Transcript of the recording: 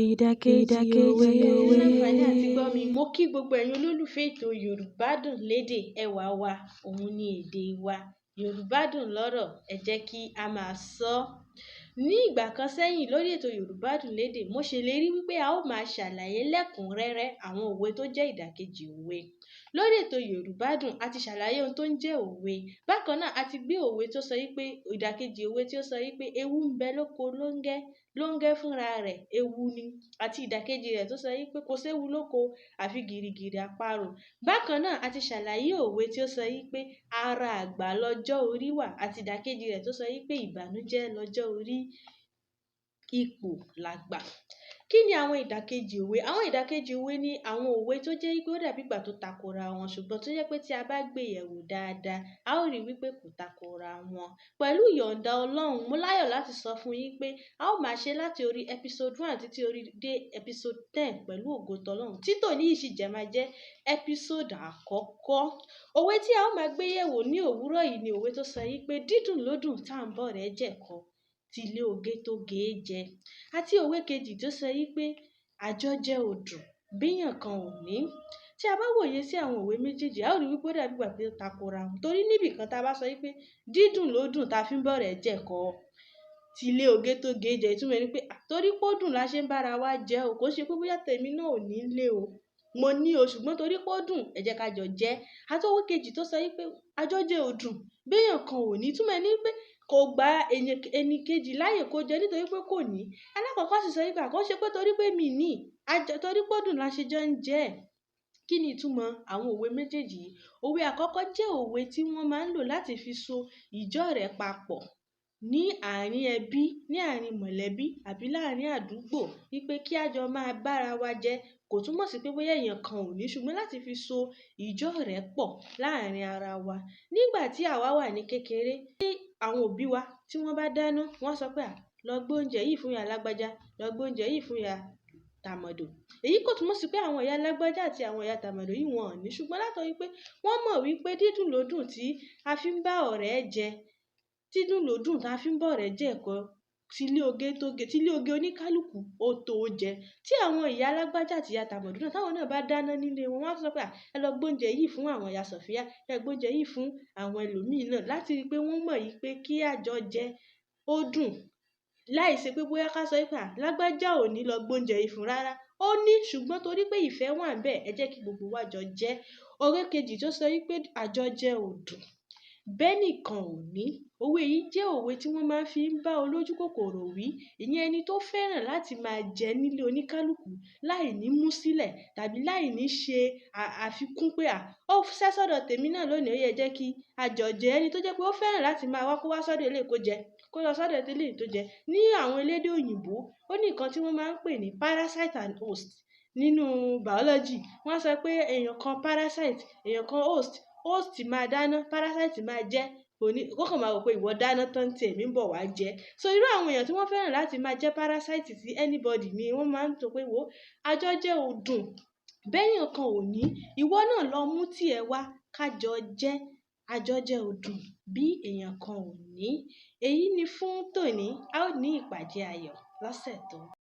Ìdàkejì òwe. Láǹfààní àti gbọ́ mi, mo kí gbogbo ẹ̀yin olólùfẹ́ ètò Yorùbá dùn lédè ẹwà wa, òun ni èdè wa. Yorùbá dùn lọ́rọ̀, ẹ jẹ́ kí a máa sọ. Ní ìgbà kan sẹ́yìn lórí ètò Yorùbá dùn lédè, mo ṣèlérí wípé a ó máa ṣàlàyé lẹ́kùnrẹ́rẹ́ àwọn òwe tó jẹ́ ìdàkejì òwe. Lórí ètò Yorùbá dùn, a ti ṣàlàyé ohun tó ń jẹ́ òwe. Bákan náà, a ti gbé òwe tó sọ wípé ìdàkejì òwe tí ó sọ wípé ewu ń bẹ lóko lóńgẹ́ fúnra rẹ̀ ewu ni, àti ìdàkejì rẹ̀ tó sọ wípé kò séwu lóko àfi gìrìgìrì àparò. Bákan náà, a ti ṣàlàyé òwe tí ó sọ wípé ara àgbà lọ́jọ́ orí wà, àti ìdàkejì rẹ̀ tó sọ wípé ìbànújẹ́ lọ́jọ́ orí, ipò làgbà. Kí ni àwọn ìdàkejì òwe? Àwọn ìdàkejì òwe ni àwọn òwe tó jẹ́ wípé ó dàbí ìgbà tó takora wọn, ṣùgbọ́n tó jẹ́ pé tí a bá gbé yẹ̀wò dáadáa, a ó rí wípé kò takora wọn. Pẹ̀lú ìyọ̀ǹda Ọlọ́run, mo láyọ̀ láti sọ fún yín pé a ó máa ṣe láti orí episode 1 títí orí dé episode 10 pẹ̀lú ògo t'Ọlọ́run. Títò ní ìṣìjẹ máa jẹ́ episode àkọ́kọ́. Òwe tí a ó máa gbé yẹ̀wò ní òwúrọ̀ yìí ni òwe tó sọ wípé dídùn lódùn tá ń bọ̀ rẹ̀ jẹ̀kọ, tilé oge tó ge é jẹ. Àti òwe kejì tó sọ wípé àjọjẹ òdùn bíyàn kan ò ní. Tí a bá wòye sí àwọn òwe méjèèjì, a ó rí wípé ó dàbí ìgbà pé ó takora wọn. Torí níbì kan tá a bá sọ wípé dídùn lódùn tá fi ń bọ̀ rẹ̀ jẹ̀kọ, tilé oge tó ge é jẹ, ìtumọ̀ ẹni pé torí pé ó dùn la ṣe ń bára wa jẹ o, kò ṣe pé bóyá tèmi náà ò ní lé o, mo ní o, ṣùgbọ́n torí pé ó dùn ẹ jẹ́ ká jọ jẹ. Àti òwe kejì tó sọ wípé àjọjẹ òdùn bíyàn kan ò ní, ìtumọ̀ ẹni pé kò gba ẹni kejì láyè kó jẹ nítorí pé kò ní. Alákọ̀ọ́kọ́ sì sọ wípé àkọ́ṣe pé torí pé mi ní, torí pé ó dùn la ṣe jọ ń jẹ. Kí ni ìtumọ̀ àwọn òwe méjèèjì yìí? Òwe àkọ́kọ́ jẹ́ òwe tí wọ́n máa ń lò láti fi so ìjọ́rẹ̀ẹ́ papọ̀ ní àárín ẹbí, ní àárín mọ̀lẹ́bí àbí láàárín àdúgbò, wípé kí a jọ máa bára wa jẹ. Kò túmọ̀ sí pé bóyá èèyàn kan ò ní, ṣùgbọ́n láti fi so ìjọ́rẹ̀ẹ́ pọ̀ láàárín ara wa. Nígbà tí àwa wà ní kékeré, tí àwọn òbí wa tí wọ́n bá dáná, wọ́n sọ pé lọ gbé oúnjẹ yìí fún ìyá lágbájá, lọ gbé oúnjẹ yìí fún ìyá tàmọ̀dò. Èyí kò túmọ̀ sí pé àwọn ìyá lágbájá àti àwọn ìyá tàmọ̀dò yìí wọn ò ní, ṣùgbọ́n látọ̀rí pé wọ́n mọ̀ wípé dídùn lódùn tí a fi ń bá ọ̀rẹ́ jẹ, dídùn lódùn tá fi ń bọ̀ ọ̀rẹ́ jẹ ẹ̀kọ́, tilé oge tó ge, tilé oge oníkálùkù ó tó jẹ. Tí àwọn ìyá lágbájá àti ìyá tàmọ̀dò náà táwọn náà bá dáná nílé wọn, wọ́n á sọ pé ẹ lọ gbé oúnjẹ yìí fún àwọn ìyá Sọ̀fíà, ẹ gbé oúnjẹ yìí fún àwọn ẹlòmíì náà, láti rí pé wọ́n mọ̀ yìí pé kí àjọ jẹ ó dùn. Láì ṣe pé bóyá ká sọ wípé lágbájá ò ní lọ gbé oúnjẹ yìí fún, rárá, ó ní, ṣùgbọ́n torí pé ìfẹ́ wà ńbẹ̀, ẹ jẹ́ kí gbogbo wa jọ jẹ. Òwe kejì tó sọ wípé àjọjẹ òdùn bẹ́nìkan ò ní. Òwe yìí jẹ́ òwe tí wọ́n máa ń fi bá olójú kòkòrò wí, ìyẹn ẹni tó fẹ́ràn láti máa jẹ nílé oníkálùkù láì ní mú sílẹ̀ tàbí láì ní ṣe àfikún pé ó ṣẹ́ sọ́dọ̀ tèmi náà lónìí, ó yẹ jẹ́ kí a jọ jẹ. Ẹni tó jẹ́ pé ó fẹ́ràn láti máa wá kó wá sọ́dọ̀ eléyìí kó jẹ, kó lọ sọ́dọ̀ eléyìí tó jẹ. Ní àwọn elédè òyìnbó, ó ní nǹkan tí wọ́n máa ń pè ní parasite and host nínú biology. Wọ́n sọ pé èèyàn kan parasite, èèyàn kan host. Host máa dáná, parasite máa jẹ. Ó kàn máa wò pé ìwọ dáná tán tí èmi ń bọ̀ wá jẹ. So irú àwọn èèyàn tí wọ́n fẹ́ràn láti máa jẹ parasite sí anybody ni wọ́n máa ń sọ pé wo àjọjẹ òdùn bẹ́yàn kan ò ní. Ìwọ náà lọ mú tiẹ̀ wá ká jọ jẹ. Àjọjẹ òdùn bí èèyàn kan ò ní. Èyí ni fún tòní. A ó ní ìpàdé ayọ̀ lọ́sẹ̀ tó ń bọ̀.